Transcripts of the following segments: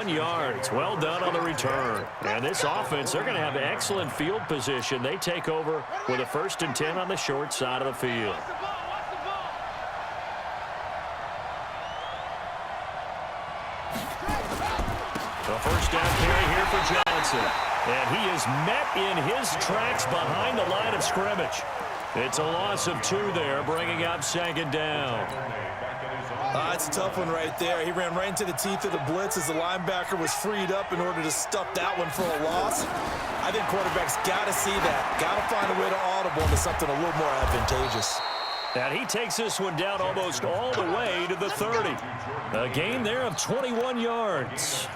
21 yards. Well done on the return. And this offense, they're going to have excellent field position. They take over with a 1st and 10 on the short side of the field. The first down carry here for Johnson. And he is met in his tracks behind the line of scrimmage. It's a loss of 2 there, bringing up 2nd down. It's a tough one right there. He ran right into the teeth of the blitz as the linebacker was freed up in order to stuff that one for a loss. I think quarterbacks got to see that. Got to find a way to audible into something a little more advantageous. And he takes this one down almost all the way to the 30. A gain there of 21 yards.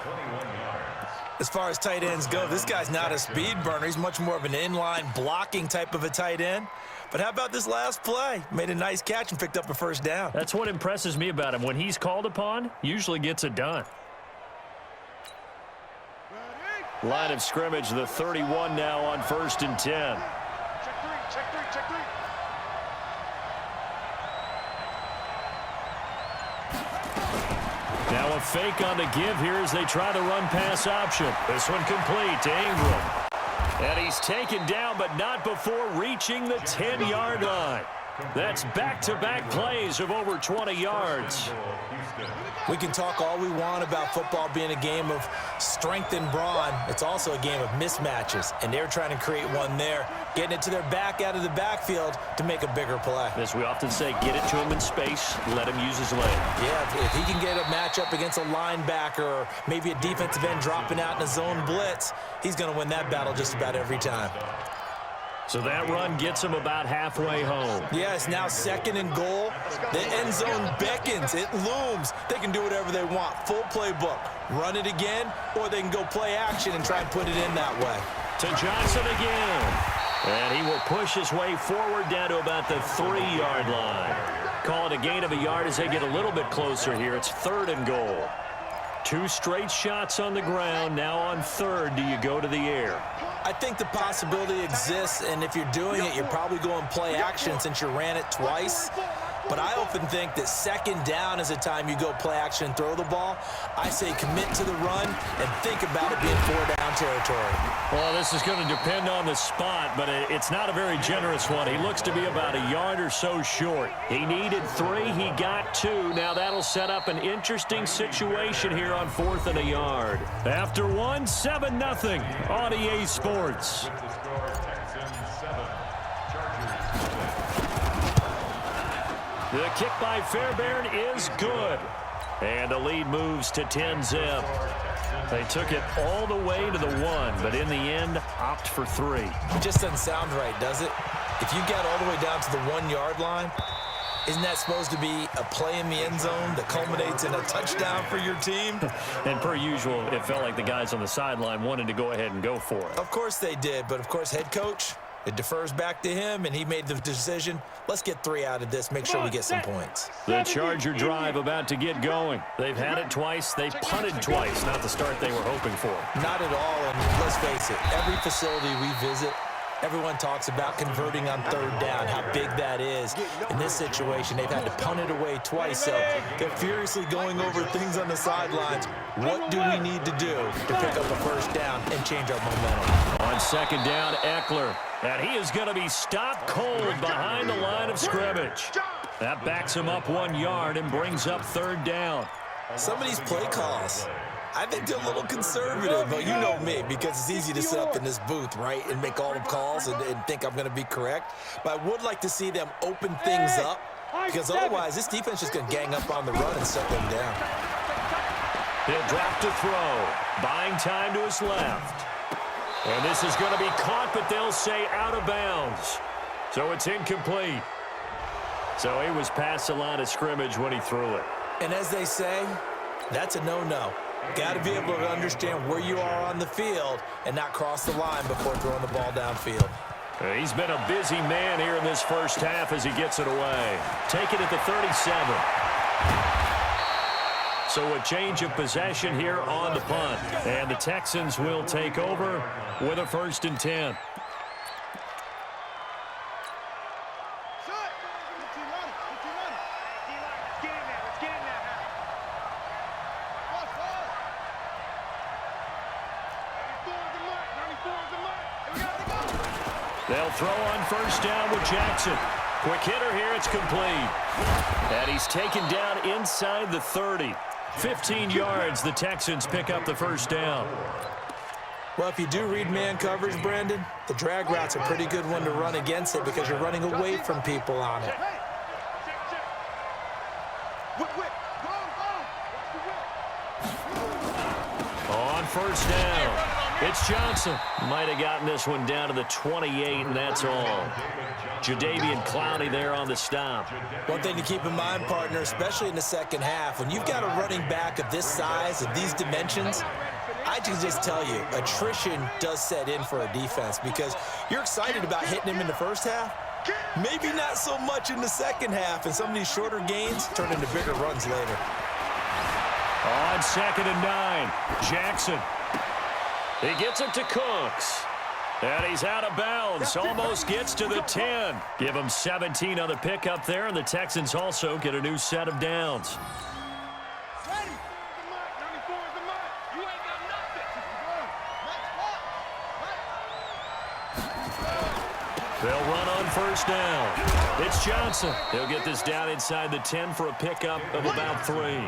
As far as tight ends go, this guy's not a speed burner. He's much more of an inline blocking type of a tight end. But how about this last play? Made a nice catch and picked up a 1st down. That's what impresses me about him. When he's called upon, usually gets it done. Line of scrimmage, the 31 now on 1st and 10. Check three. Now a fake on the give here as they try the run-pass option. This one complete to Ingram. And he's taken down, but not before reaching the 10-yard line. That's back-to-back plays of over 20 yards. We can talk all we want about football being a game of strength and brawn. It's also a game of mismatches, and they're trying to create one there, getting it to their back out of the backfield to make a bigger play. As we often say, get it to him in space, let him use his leg. Yeah, if he can get a matchup against a linebacker or maybe a defensive end dropping out in a zone blitz, he's going to win that battle just about every time. So that run gets him about halfway home. Yeah, it's now 2nd and goal. The end zone beckons. It looms. They can do whatever they want. Full playbook. Run it again, or they can go play action and try and put it in that way. To Johnson again. And he will push his way forward down to about the 3-yard line. Call it a gain of a yard as they get a little bit closer here. It's 3rd and goal. 2 straight shots on the ground. Now on 3rd, do you go to the air? I think the possibility exists, and if you're doing it, you're probably going play action since you ran it twice. But I often think that 2nd down is a time you go play action and throw the ball. I say commit to the run and think about it being 4-down territory. Well, this is going to depend on the spot, but it's not a very generous one. He looks to be about a yard or so short. He needed 3. He got 2. Now that'll set up an interesting situation here on 4th and a yard. After 1, 7-0 on EA Sports. The kick by Fairbairn is good. And the lead moves to 10-zip. They took it all the way to the 1, but in the end, opt for 3. It just doesn't sound right, does it? If you got all the way down to the 1-yard line, isn't that supposed to be a play in the end zone that culminates in a touchdown for your team? And per usual, it felt like the guys on the sideline wanted to go ahead and go for it. Of course they did, but of course head coach, it defers back to him, and he made the decision. Let's get 3 out of this, make sure we get some points. The Charger drive about to get going. They've had it twice. They punted twice. Not the start they were hoping for. Not at all, and let's face it, every facility we visit, everyone talks about converting on 3rd down, how big that is. In this situation, they've had to punt it away twice, so they're furiously going over things on the sidelines. What do we need to do to pick up a 1st down and change our momentum? On 2nd down, Eckler. And he is going to be stopped cold behind the line of scrimmage. That backs him up 1 yard and brings up 3rd down. Some of these play calls, I think they're a little conservative, but you know me, because it's easy to sit up in this booth, right, and make all the calls and think I'm going to be correct. But I would like to see them open things up, because otherwise this defense is going to gang up on the run and shut them down. He'll drop to throw, buying time to his left. And this is going to be caught, but they'll say out of bounds. So it's incomplete. So he was past the line of scrimmage when he threw it. And as they say, that's a no-no. Got to be able to understand where you are on the field and not cross the line before throwing the ball downfield. He's been a busy man here in this first half as he gets it away. Take it at the 37. So a change of possession here on the punt. And the Texans will take over with a 1st and 10. They'll throw on first down with Jackson. Quick hitter here, it's complete. And he's taken down inside the 30. 15 yards, the Texans pick up the first down. Well, if you do read man coverage, Brandon, the drag route's a pretty good one to run against it because you're running away from people on it. On first down, it's Johnson. Might have gotten this one down to the 28, and that's all. Jadeveon Clowney there on the stop. One thing to keep in mind, partner, especially in the second half, when you've got a running back of this size, of these dimensions, I can just tell you, attrition does set in for a defense because you're excited about hitting him in the first half. Maybe not so much in the second half, and some of these shorter gains turn into bigger runs later. On 2nd and 9, Jackson. He gets it to Cooks. And he's out of bounds. Almost gets to the 10. Give him 17 on the pickup there, and the Texans also get a new set of downs. They'll run on first down. It's Johnson. He'll get this down inside the 10 for a pickup of about 3.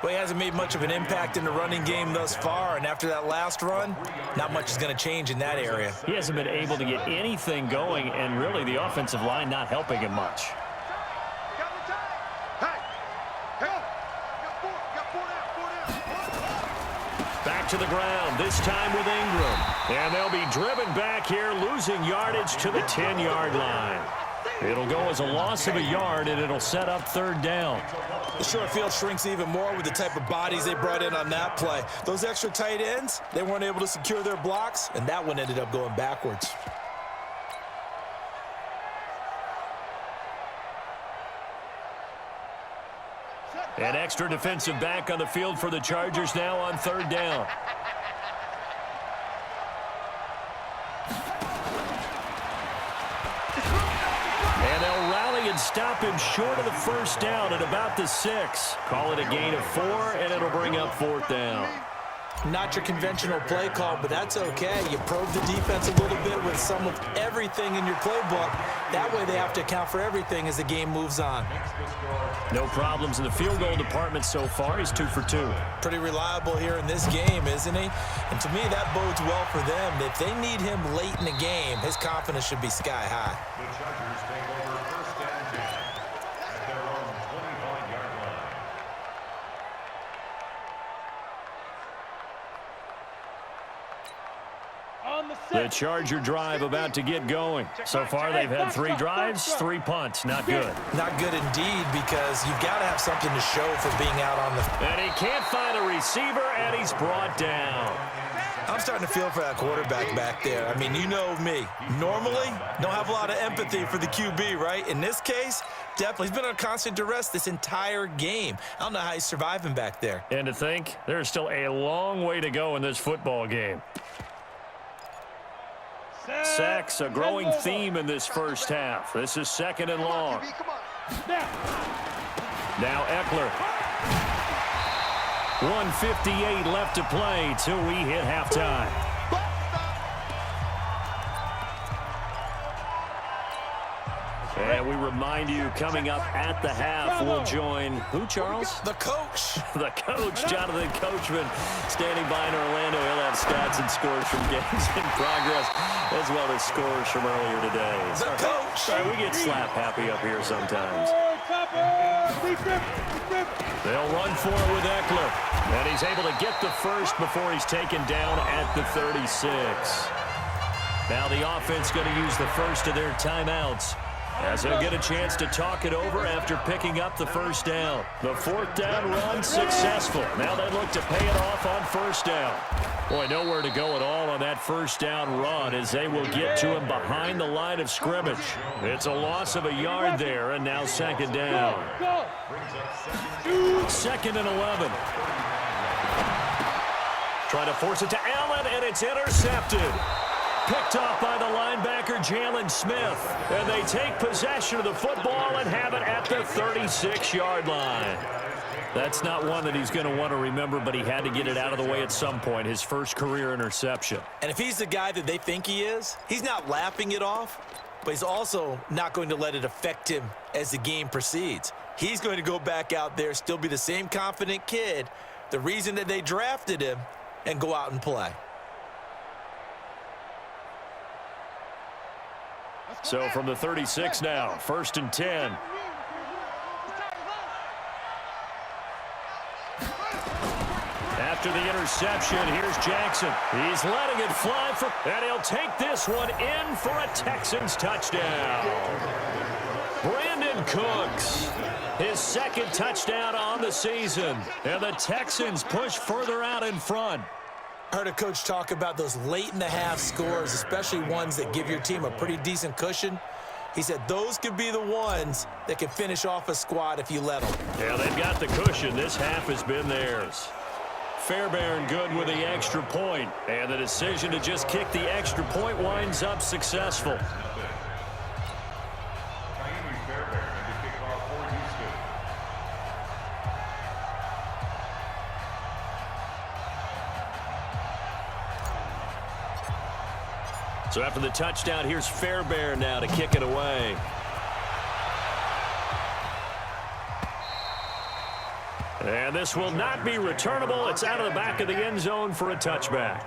Well, he hasn't made much of an impact in the running game thus far, and after that last run, not much is going to change in that area. He hasn't been able to get anything going, and really the offensive line not helping him much. Back to the ground, this time with Ingram. And they'll be driven back here, losing yardage to the 10-yard line. It'll go as a loss of a yard, and it'll set up 3rd down. The short field shrinks even more with the type of bodies they brought in on that play. Those extra tight ends, they weren't able to secure their blocks, and that one ended up going backwards. An extra defensive back on the field for the Chargers now on 3rd down. And they'll rally and stop him short of the first down at about the 6. Call it a gain of 4, and it'll bring up 4th down. Not your conventional play call, but that's okay. You probe the defense a little bit with some of everything in your playbook. That way they have to account for everything as the game moves on. No problems in the field goal department so far. He's 2 for 2. Pretty reliable here in this game, isn't he? And to me, that bodes well for them. If they need him late in the game, his confidence should be sky high. The Chargers take over 1st and 10 at their own 25-yard line. The Charger drive about to get going. So far, they've had 3 drives, 3 punts. Not good. Not good indeed, because you've got to have something to show for being out on the... And he can't find a receiver, and he's brought down. I'm starting to feel for that quarterback back there. I mean, you know me. Normally, don't have a lot of empathy for the QB, right? In this case, definitely. He's been on constant duress this entire game. I don't know how he's surviving back there. And to think, there's still a long way to go in this football game. Sacks, a growing theme in this first half. This is 2nd and long. Now Eckler. 1:58 left to play till we hit halftime. And we remind you, coming up at the half, we'll join who, Charles? The coach. The coach, Jonathan Coachman, standing by in Orlando. He'll have stats and scores from games in progress, as well as scores from earlier today. The coach. Sorry, we get slap happy up here sometimes. They'll run for it with Eckler. And he's able to get the first before he's taken down at the 36. Now the offense going to use the first of their timeouts, as he'll get a chance to talk it over after picking up the first down. The 4th down run successful. Now they look to pay it off on first down. Boy, nowhere to go at all on that first down run, as they will get to him behind the line of scrimmage. It's a loss of a yard there, and now 2nd down. 2nd and 11. Trying to force it to Allen, and it's intercepted. Picked off by the linebacker, Jalen Smith. And they take possession of the football and have it at the 36-yard line. That's not one that he's going to want to remember, but he had to get it out of the way at some point, his first career interception. And if he's the guy that they think he is, he's not laughing it off, but he's also not going to let it affect him as the game proceeds. He's going to go back out there, still be the same confident kid, the reason that they drafted him, and go out and play. So from the 36 now, 1st and 10. After the interception, here's Jackson. He's letting it fly, and he'll take this one in for a Texans touchdown. Brandon Cooks, his second touchdown on the season, and the Texans push further out in front. I heard a coach talk about those late-in-the-half scores, especially ones that give your team a pretty decent cushion. He said those could be the ones that can finish off a squad if you let them. Yeah, they've got the cushion. This half has been theirs. Fairbairn good with the extra point, and the decision to just kick the extra point winds up successful. So after the touchdown, here's Fairbairn now to kick it away. And this will not be returnable. It's out of the back of the end zone for a touchback.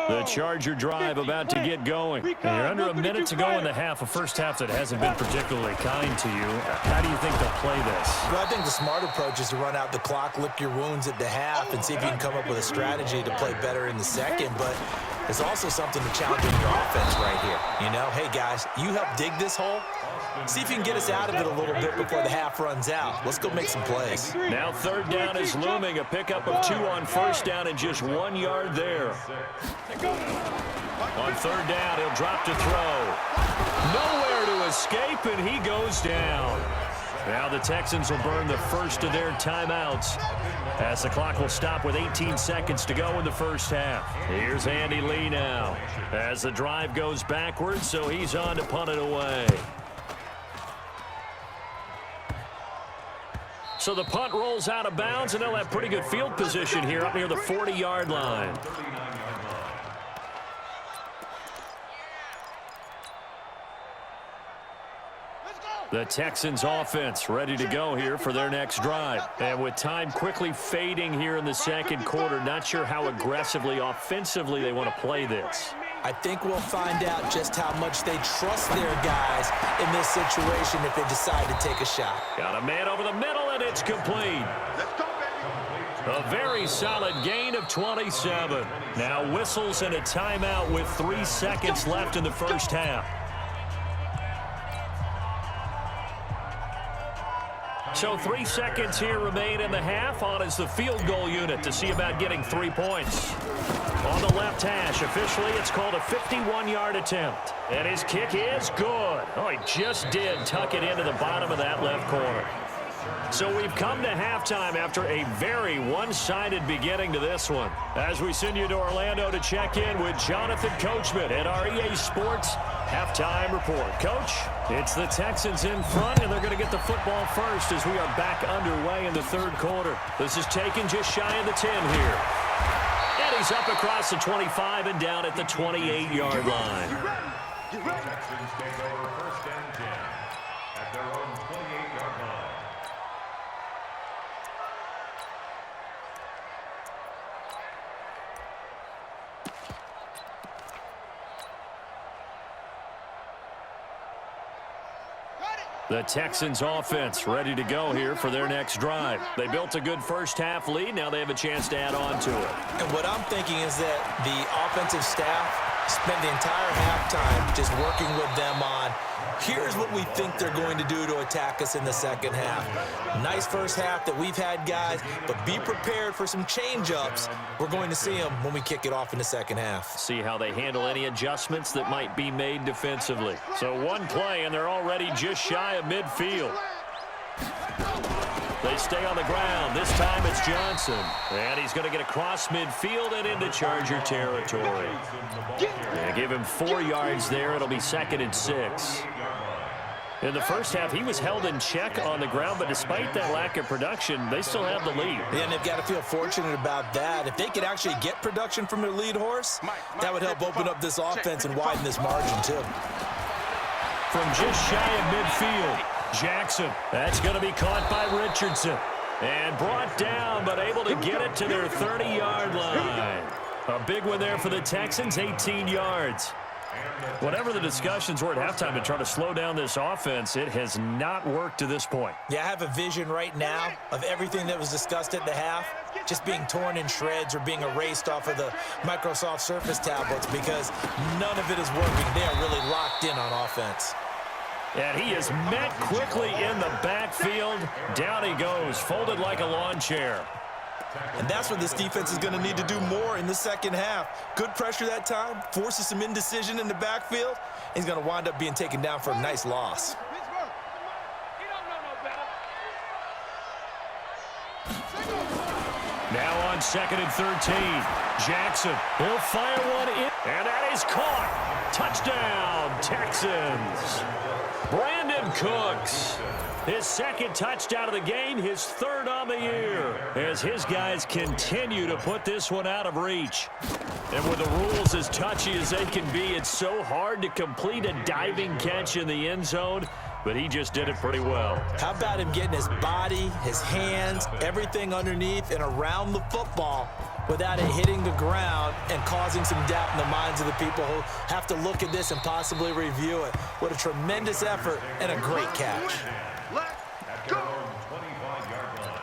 The Charger drive about to get going. And you're under a minute to go in the half, a first half that hasn't been particularly kind to you. How do you think they'll play this? Well, I think the smart approach is to run out the clock, lick your wounds at the half, and see if you can come up with a strategy to play better in the second. But there's also something to challenge in your offense right here. You know, hey, guys, you help dig this hole. See if you can get us out of it a little bit before the half runs out. Let's go make some plays. Now 3rd down is looming. A pickup of 2 on 1st down and just 1 yard there. On 3rd down, he'll drop to throw. Nowhere to escape, and he goes down. Now the Texans will burn the first of their timeouts as the clock will stop with 18 seconds to go in the first half. Here's Andy Lee now as the drive goes backwards, so he's on to punt it away. So the punt rolls out of bounds, and they'll have pretty good field position here up near the 40-yard line. The Texans offense ready to go here for their next drive. And with time quickly fading here in the second quarter, not sure how aggressively, offensively they want to play this. I think we'll find out just how much they trust their guys in this situation if they decide to take a shot. Got a man over the middle, and it's complete. A very solid gain of 27. Now whistles and a timeout with 3 seconds left in the first half. So 3 seconds here remain in the half. On is the field goal unit to see about getting 3 points. On the left hash, officially it's called a 51-yard attempt. And his kick is good. Oh, he just did tuck it into the bottom of that left corner. So we've come to halftime after a very one-sided beginning to this one. As we send you to Orlando to check in with Jonathan Coachman at our EA Sports Halftime Report. Coach, it's the Texans in front, and they're going to get the football first as we are back underway in the third quarter. This is taken just shy of the 10 here. And he's up across the 25 and down at the 28-yard line. Texans take over 1st and 10 at their own 28-yard line. The Texans offense ready to go here for their next drive. They built a good first half lead. Now they have a chance to add on to it. And what I'm thinking is that the offensive staff spent the entire halftime just working with them on, here's what we think they're going to do to attack us in the second half. Nice first half that we've had, guys, but be prepared for some change-ups. We're going to see them when we kick it off in the second half. See how they handle any adjustments that might be made defensively. So one play, and they're already just shy of midfield. They stay on the ground. This time it's Johnson. And he's going to get across midfield and into Charger territory. They give him 4 yards there. It'll be 2nd and 6. In the first half, he was held in check on the ground, but despite that lack of production, they still have the lead. And they've got to feel fortunate about that. If they could actually get production from their lead horse, that would help open up this offense and widen this margin, too. From just shy of midfield, Jackson. That's going to be caught by Richardson. And brought down, but able to get it to their 30-yard line. A big one there for the Texans, 18 yards. Whatever the discussions were at halftime to try to slow down this offense, it has not worked to this point. Yeah, I have a vision right now of everything that was discussed at the half just being torn in shreds or being erased off of the Microsoft Surface tablets because none of it is working. They are really locked in on offense. And he is met quickly in the backfield. Down he goes, folded like a lawn chair. And that's what this defense is going to need to do more in the second half. Good pressure that time, forces some indecision in the backfield. He's going to wind up being taken down for a nice loss. Now on 2nd and 13, Jackson. He'll fire one in, and that is caught. Touchdown, Texans. Brandon Cooks. His 2nd touchdown of the game, his 3rd on the year, as his guys continue to put this one out of reach. And with the rules as touchy as they can be, it's so hard to complete a diving catch in the end zone, but he just did it pretty well. How about him getting his body, his hands, everything underneath and around the football without it hitting the ground and causing some doubt in the minds of the people who have to look at this and possibly review it. What a tremendous effort and a great catch. At their own 25-yard line.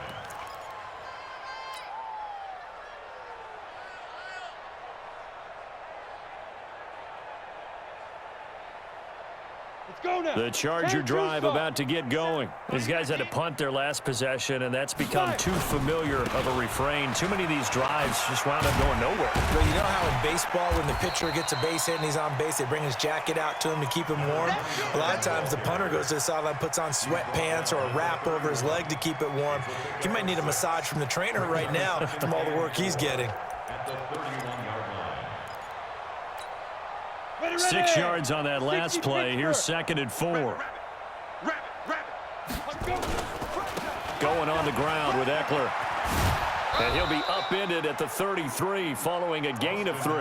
The Charger drive about to get going. These guys had to punt their last possession, and that's become too familiar of a refrain. Too many of these drives just wound up going nowhere. But you know how in baseball, when the pitcher gets a base hit and he's on base, they bring his jacket out to him to keep him warm? A lot of times the punter goes to the sideline, puts on sweatpants or a wrap over his leg to keep it warm. He might need a massage from the trainer right now from all the work he's getting. At the 31-yard line. 6 yards on that last play. Here's 2nd and 4. Going on the ground with Eckler. And he'll be upended at the 33 following a gain of 3.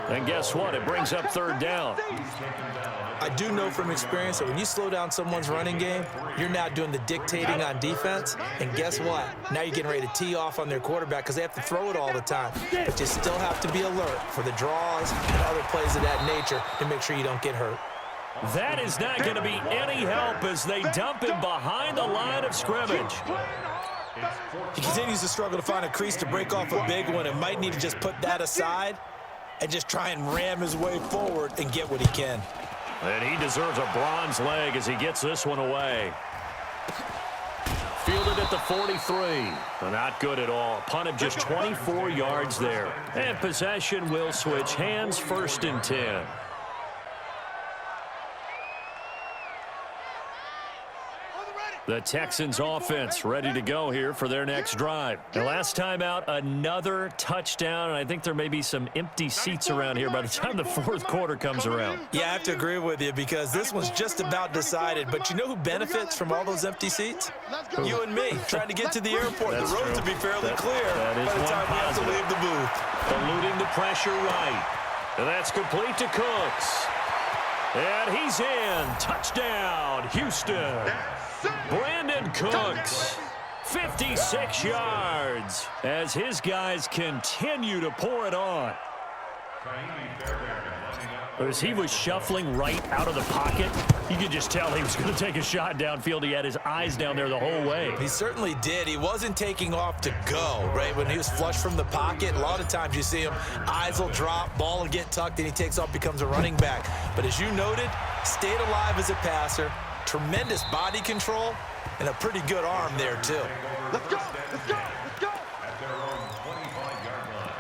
And guess what? It brings up 3rd down. I do know from experience that when you slow down someone's running game, you're now doing the dictating on defense. And guess what? Now you're getting ready to tee off on their quarterback because they have to throw it all the time. But you still have to be alert for the draws and other plays of that nature to make sure you don't get hurt. That is not going to be any help as they dump him behind the line of scrimmage. He continues to struggle to find a crease to break off a big one and might need to just put that aside and just try and ram his way forward and get what he can. And he deserves a bronze leg as he gets this one away. Fielded at the 43. Not good at all. Punt of just 24 yards there. And possession will switch hands, 1st and 10. The Texans offense ready to go here for their next drive. And last time out, another touchdown, and I think there may be some empty seats around here by the time the 4th quarter comes around. Yeah, I have to agree with you because this one's just about decided. But you know who benefits from all those empty seats? You and me, trying to get to the airport. That's the road true. to be fairly clear that is by the time we have to positive. leave the booth. Eluding the pressure right. And that's complete to Cooks. And he's in. Touchdown, Houston. Brandon Cooks, 56 yards, as his guys continue to pour it on. As he was shuffling right out of the pocket, you could just tell he was going to take a shot downfield. He had his eyes down there the whole way. He certainly did. He wasn't taking off to go, right? When he was flush from the pocket, a lot of times you see him, eyes will drop, ball will get tucked, and he takes off, becomes a running back. But as you noted, stayed alive as a passer, tremendous body control, and a pretty good arm there, too. Let's go! Let's go! Let's go! At their own 25-yard line.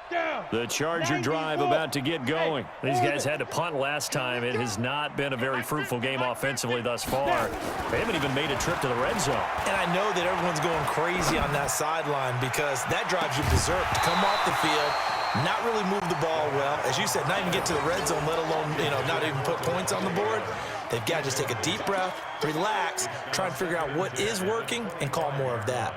Down! The Charger drive about to get going. These guys had to punt last time. It has not been a very fruitful game offensively thus far. They haven't even made a trip to the red zone. And I know that everyone's going crazy on that sideline because that drives you berserk to come off the field, not really move the ball well. As you said, not even get to the red zone, let alone, not even put points on the board. They've got to just take a deep breath, relax, try and figure out what is working, and call more of that.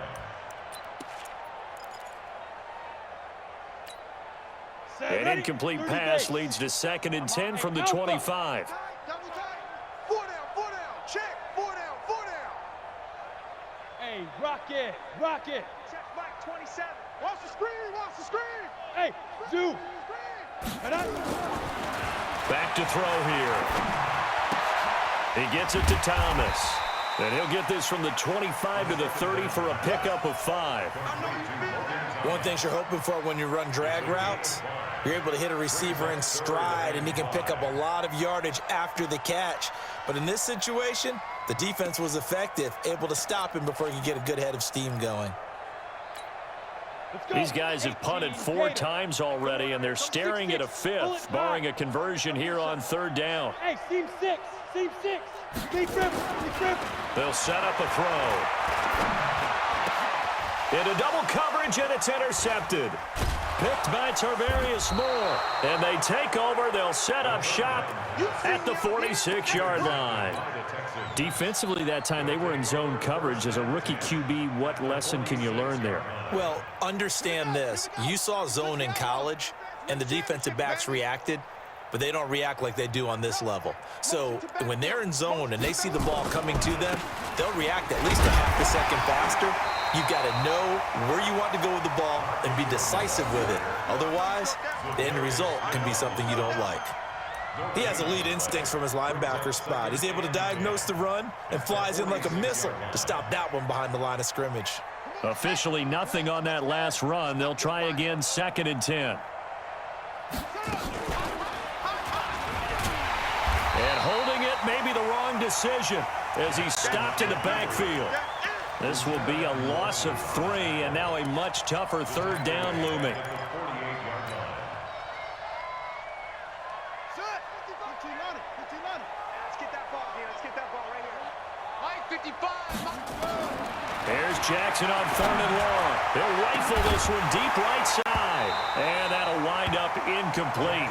An incomplete pass leads to 2nd and 10 from the 25. 4 down, check, 4 down. Hey, rock it. Check back 27. Watch the screen. Hey, do. Back to throw here. He gets it to Thomas. And he'll get this from the 25 to the 30 for a pickup of 5. One thing you're hoping for when you run drag routes, you're able to hit a receiver in stride, and he can pick up a lot of yardage after the catch. But in this situation, the defense was effective, able to stop him before he could get a good head of steam going. These guys have punted 4 times already, and they're staring at a 5th, barring a conversion here on 3rd down. Hey, seam 6. Deep river. They'll set up a throw. Into double coverage, and it's intercepted. Picked by Tarvarius Moore. And they take over. They'll set up shop at the 46-yard line. Defensively that time, they were in zone coverage. As a rookie QB, what lesson can you learn there? Well, understand this. You saw zone in college, and the defensive backs reacted, but they don't react like they do on this level. So when they're in zone and they see the ball coming to them, they'll react at least a half a second faster. You've got to know where you want to go with the ball and be decisive with it. Otherwise, the end result can be something you don't like. He has elite instincts from his linebacker spot. He's able to diagnose the run and flies in like a missile to stop that one behind the line of scrimmage. Officially nothing on that last run. They'll try again, 2nd and 10. And holding it may be the wrong decision as he stopped in the backfield. This will be a loss of 3, and now a much tougher 3rd down looming. Let's get that ball right here. 55. There's Jackson on 3rd and long. He'll rifle this one deep right side. And that'll wind up incomplete.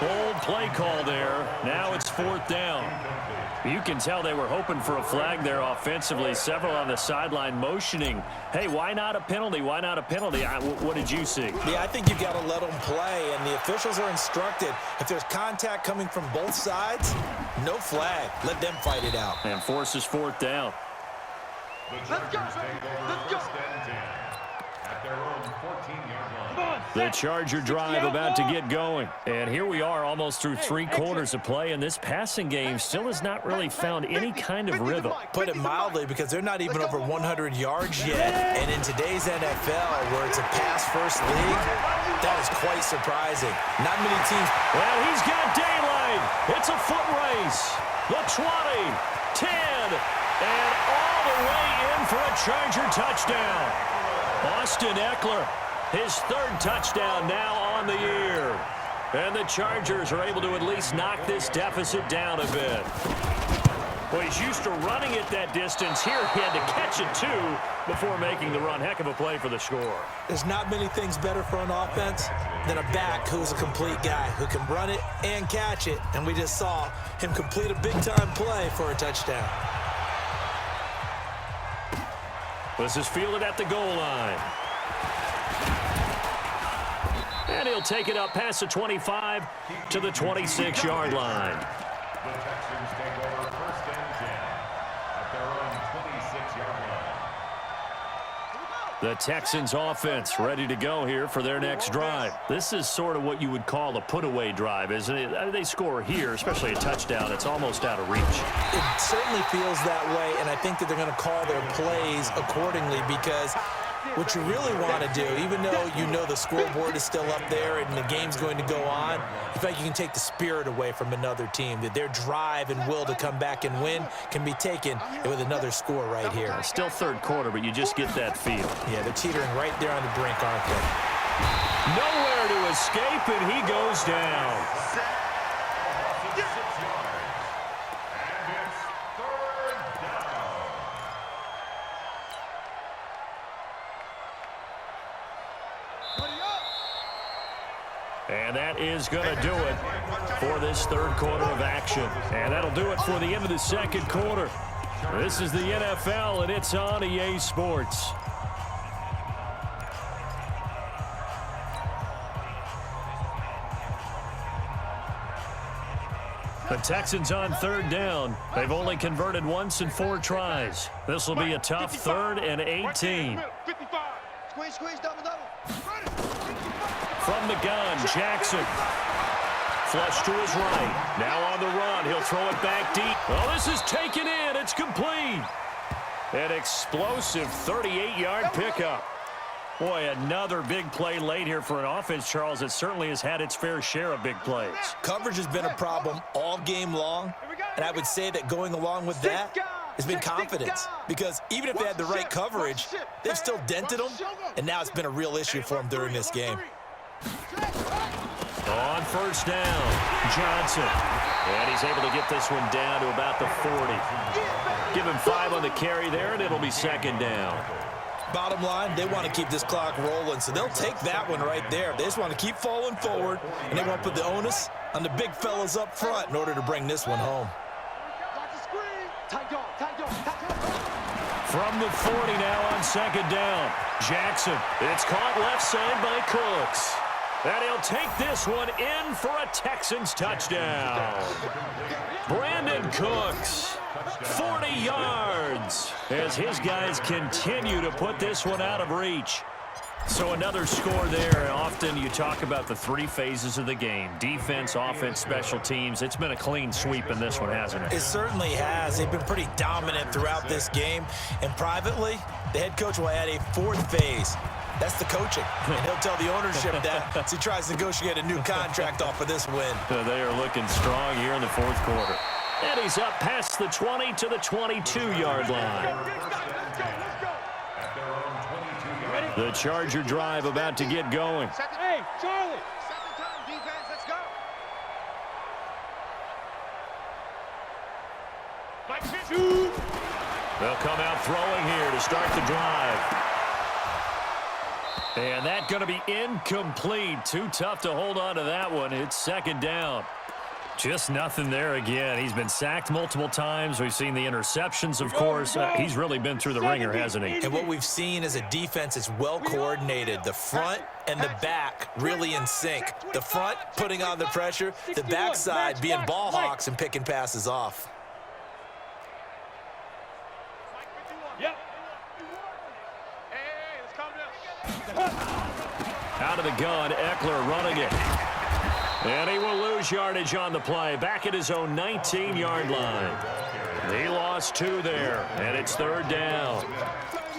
Bold play call there. Now it's 4th down. You can tell they were hoping for a flag there offensively. Several on the sideline motioning, hey, why not a penalty? Why not a penalty? What did you see? Yeah, I think you've got to let them play, and the officials are instructed. If there's contact coming from both sides, no flag. Let them fight it out. And forces 4th down. Let's go. At their own 14-yard line. The Charger drive about to get going. And here we are almost through 3 quarters of play, and this passing game still has not really found any kind of rhythm. Put it mildly, because they're not even over 100 yards yet. And in today's NFL, where it's a pass-first league, that is quite surprising. Not many teams. Well, he's got daylight. It's a foot race. The 20, 10, and all the way in for a Charger touchdown. Austin Eckler, his 3rd touchdown now on the year. And the Chargers are able to at least knock this deficit down a bit. Well, he's used to running it that distance. Here he had to catch it, too, before making the run. Heck of a play for the score. There's not many things better for an offense than a back who's a complete guy who can run it and catch it. And we just saw him complete a big-time play for a touchdown. This is fielded at the goal line. And he'll take it up past the 25 to the 26-yard line. The Texans take over 1st and 10 at their own 26-yard line. The Texans offense ready to go here for their next drive. This is sort of what you would call a put-away drive, isn't it? They score here, especially a touchdown. It's almost out of reach. It certainly feels that way, and I think that they're going to call their plays accordingly, because what you really want to do, even though you know the scoreboard is still up there and the game's going to go on, in fact, you can take the spirit away from another team, that their drive and will to come back and win can be taken with another score right here. Still 3rd quarter, but you just get that feel. Yeah, they're teetering right there on the brink, aren't they? Nowhere there to escape, and he goes down. And that is going to do it for this third quarter of action. And that'll do it for the end of the second quarter. This is the NFL, and it's on EA Sports. The Texans on third down. They've only converted once in 4 tries. This will be a tough 3rd and 18. Squeeze, double. From the gun, Jackson. Flush to his right. Now on the run. He'll throw it back deep. Well, this is taken in. It's complete. An explosive 38-yard pickup. Boy, another big play late here for an offense, Charles. It certainly has had its fair share of big plays. Coverage has been a problem all game long, and I would say that going along with that has been confidence, because even if they had the right coverage, they've still dented them, and now it's been a real issue for them during this game. On first down, Johnson. And he's able to get this one down to about the 40. Give him 5 on the carry there, and it'll be second down. Bottom line, they want to keep this clock rolling, so they'll take that one right there. They just want to keep falling forward, and they want to put the onus on the big fellas up front in order to bring this one home. From the 40 now on second down, Jackson. It's caught left side by Cooks. And he'll take this one in for a Texans touchdown. Brandon Cooks, 40 yards, as his guys continue to put this one out of reach. So another score there. Often you talk about the 3 phases of the game: defense, offense, special teams. It's been a clean sweep in this one, hasn't it? It certainly has. They've been pretty dominant throughout this game. And privately, the head coach will add a 4th phase. That's the coaching. And he'll tell the ownership that as he tries to negotiate a new contract off of this win. They are looking strong here in the 4th quarter. And he's up past the 20 to the 22-yard line. The Charger drive about to get going. Hey, Charlie. Second time, defense, let's go. They'll come out throwing here to start the drive. And that's going to be incomplete. Too tough to hold on to that one. It's second down. Just nothing there again. He's been sacked multiple times. We've seen the interceptions, of course. He's really been through the ringer, hasn't he? And what we've seen is a defense that's well coordinated. The front and the back really in sync. The front putting on the pressure. The backside being ball hawks and picking passes off. Yep. Hey, let's calm down. Out of the gun, Eckler running it. And he will lose yardage on the play. Back at his own 19-yard line. He lost 2 there, and it's third down.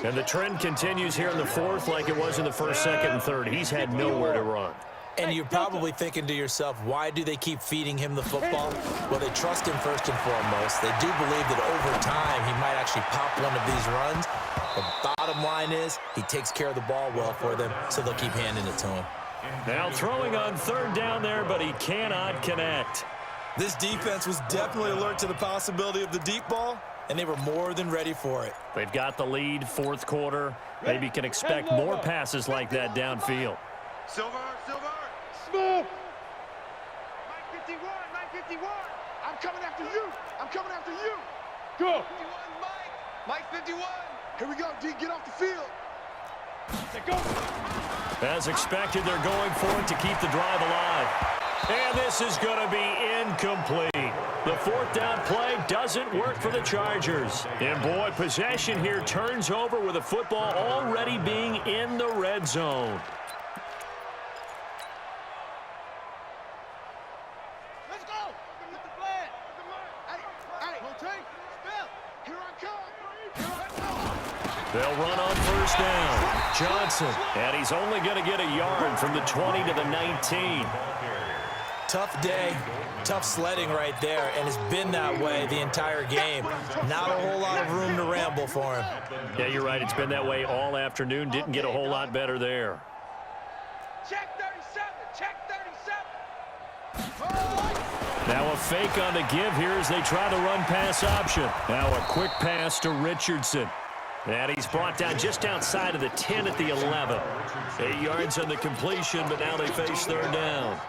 And the trend continues here in the 4th like it was in the 1st, 2nd, and 3rd. He's had nowhere to run. And you're probably thinking to yourself, why do they keep feeding him the football? Well, they trust him first and foremost. They do believe that over time he might actually pop one of these runs. The bottom line is he takes care of the ball well for them, so they'll keep handing it to him. Now throwing on third down there, but he cannot connect. This defense was definitely alert to the possibility of the deep ball, and they were more than ready for it. They've got the lead, 4th quarter. Maybe can expect more passes like that downfield. Silver. Smooth. Mike 51. I'm coming after you. Go. 51, Mike 51. Here we go, D, get off the field. Go. As expected, they're going for it to keep the drive alive. And this is going to be incomplete. The 4th down play doesn't work for the Chargers. And boy, possession here turns over with the football already being in the red zone. Let's go. Get the flag. Hey, rotate. Spell. Here I come. They'll run on first down. Johnson. And he's only going to get a yard from the 20 to the 19. Tough day, tough sledding right there, and it's been that way the entire game. Not a whole lot of room to ramble for him. Yeah, you're right. It's been that way all afternoon. Didn't get a whole lot better there. Check 37. Now a fake on the give here as they try the run pass option. Now a quick pass to Richardson. And he's brought down just outside of the 10 at the 11. 8 yards on the completion, but now they face third down.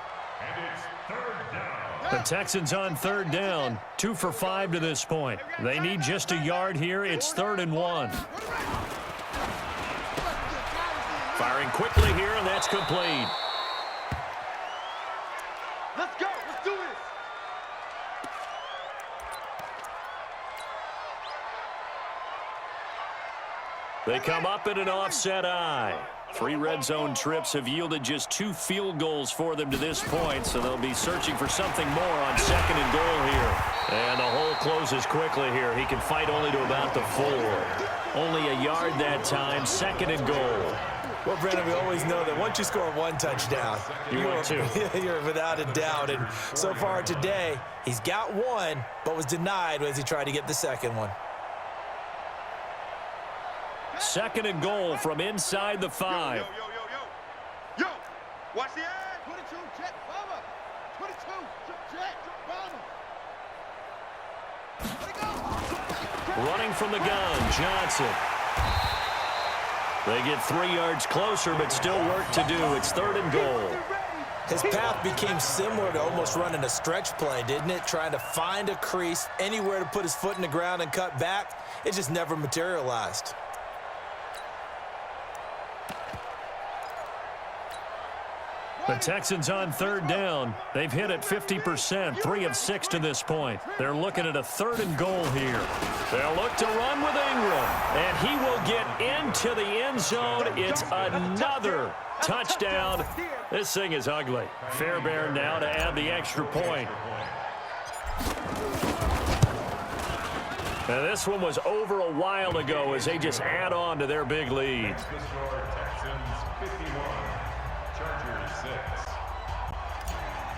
And it's third down. The Texans on third down, 2 for 5 to this point. They need just a yard here. It's 3rd and 1. Firing quickly here, and that's complete. Let's go. Let's do this. They come up in an offset eye. 3 red zone trips have yielded just 2 field goals for them to this point, so they'll be searching for something more on 2nd and goal here. And the hole closes quickly here. He can fight only to about the 4. Only a yard that time, 2nd and goal. Well, Brennan, we always know that once you score 1 touchdown, you're without a doubt. And so far today, he's got 1, but was denied as he tried to get the 2nd one. 2nd and goal from inside the 5. Yo, watch the ad. 22, jet, bomber. 22, jet, bomber. Let it go. Running from the gun, Johnson. They get 3 yards closer, but still work to do. It's 3rd and goal. His path became similar to almost running a stretch play, didn't it? Trying to find a crease, anywhere to put his foot in the ground and cut back. It just never materialized. The Texans on 3rd down. They've hit it 50%, 3 of 6 to this point. They're looking at a 3rd and goal here. They'll look to run with Ingram, and he will get into the end zone. It's another touchdown. This thing is ugly. Fairbairn now to add the extra point. Now this one was over a while ago as they just add on to their big lead. The score, Texans 51, Chargers 6.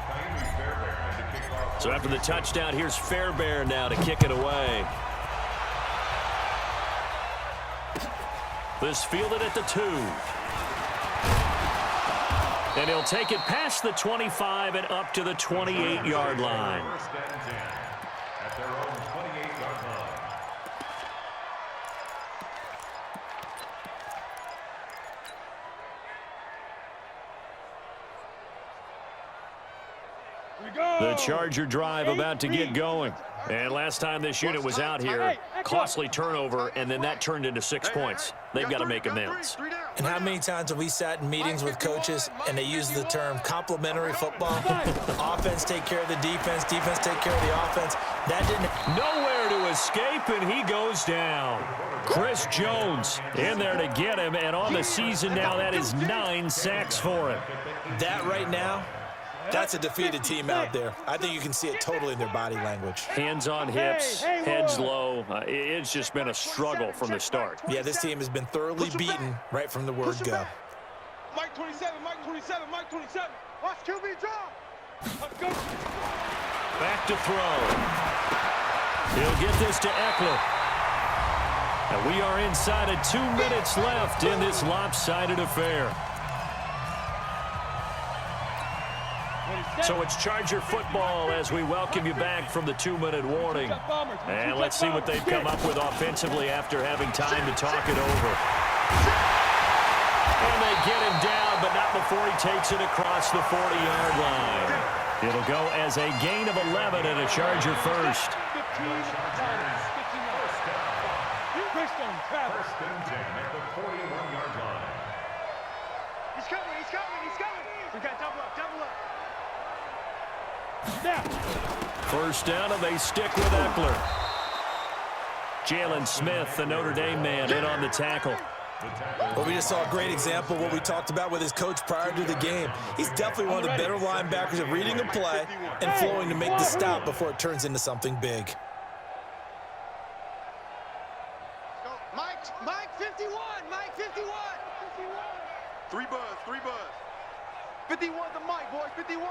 Naomi Fairbairn to kick off. So after the touchdown, here's Fairbairn now to kick it away. This fielded at the 2. And he'll take it past the 25 and up to the 28-yard line. First and 10 at their own 28-yard line. The Charger drive about to get going. And last time this unit was out here, costly turnover, and then that turned into 6 points. They've got to make amends. And how many times have we sat in meetings with coaches and they use the term complementary football? Offense take care of the defense, defense take care of the offense. That didn't... Nowhere to escape, and he goes down. Chris Jones in there to get him, and on the season now, that is 9 sacks for him. That right now, that's a defeated team out there. I think you can see it totally in their body language. Hands on hips, heads low. It's just been a struggle from the start. Yeah, this team has been thoroughly beaten right from the word go. Mike 27, Mike 27, Mike 27. Watch QB drop. Go. Back to throw. He'll get this to Eckler. And we are inside of 2 minutes left in this lopsided affair. So it's Charger football as we welcome you back from the 2-minute warning. And let's see what they've come up with offensively after having time to talk it over. And they get him down, but not before he takes it across the 40-yard line. It'll go as a gain of 11 and a Charger first. 1st and 10 at the 41-yard line. He's coming, he's coming, he's coming. We got double up, double up. First down, and they stick with Eckler. Jalen Smith, the Notre Dame man, in on the tackle. Well, we just saw a great example of what we talked about with his coach prior to the game. He's definitely one of the better linebackers at reading a play and flowing to make the stop before it turns into something big. Mike 51, Mike 51. 3 buzz, 3 buzz. 51 the Mike, boys, 51.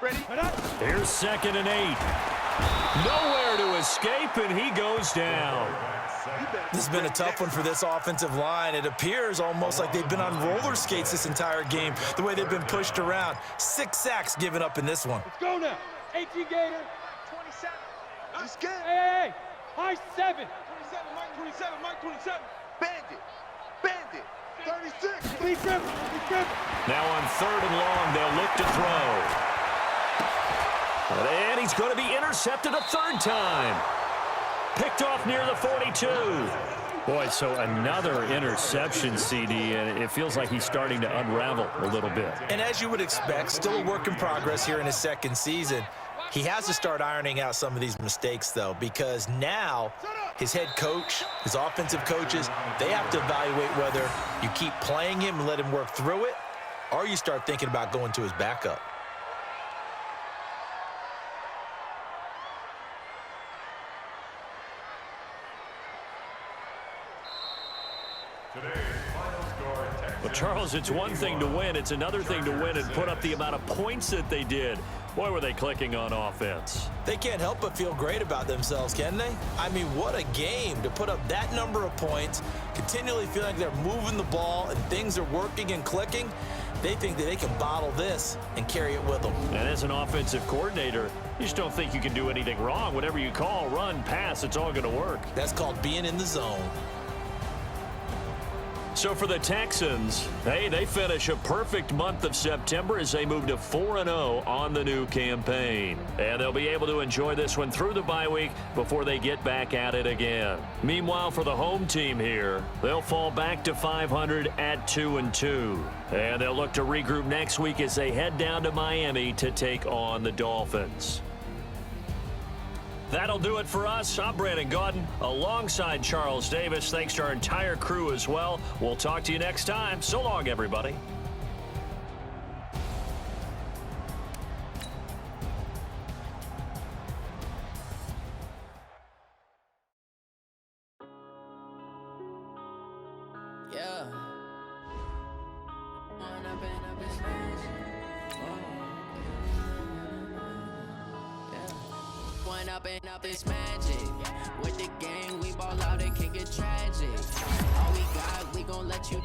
Ready? Here's 2nd and 8. Nowhere to escape, and he goes down. This has been a tough one for this offensive line. It appears almost like they've been on roller skates this entire game, the way they've been pushed around. 6 sacks given up in this one. Let's go now. 18 Gator. 27. Just get it. Hey, high 7. 27, Mike 27, Mike 27. Bandit. Bandit. 36. Lee Griffin. Now on 3rd and long, they'll look to throw. And he's going to be intercepted a 3rd time. Picked off near the 42. Boy, so another interception, CD, and it feels like he's starting to unravel a little bit. And as you would expect, still a work in progress here in his 2nd season. He has to start ironing out some of these mistakes, though, because now his head coach, his offensive coaches, they have to evaluate whether you keep playing him and let him work through it, or you start thinking about going to his backup. Well, Charles, it's one thing to win. It's another thing to win and put up the amount of points that they did. Boy, were they clicking on offense. They can't help but feel great about themselves, can they? I mean, what a game to put up that number of points, continually feeling like they're moving the ball and things are working and clicking. They think that they can bottle this and carry it with them. And as an offensive coordinator, you just don't think you can do anything wrong. Whatever you call, run, pass, it's all going to work. That's called being in the zone. So for the Texans, hey, they finish a perfect month of September as they move to 4-0 on the new campaign. And they'll be able to enjoy this one through the bye week before they get back at it again. Meanwhile, for the home team here, they'll fall back to 500 at 2-2. And they'll look to regroup next week as they head down to Miami to take on the Dolphins. That'll do it for us. I'm Brandon Gaudin alongside Charles Davis. Thanks to our entire crew as well. We'll talk to you next time. So long, everybody. Yeah. Up this magic with the gang, we ball out and kick it tragic. All we got, we gon' let you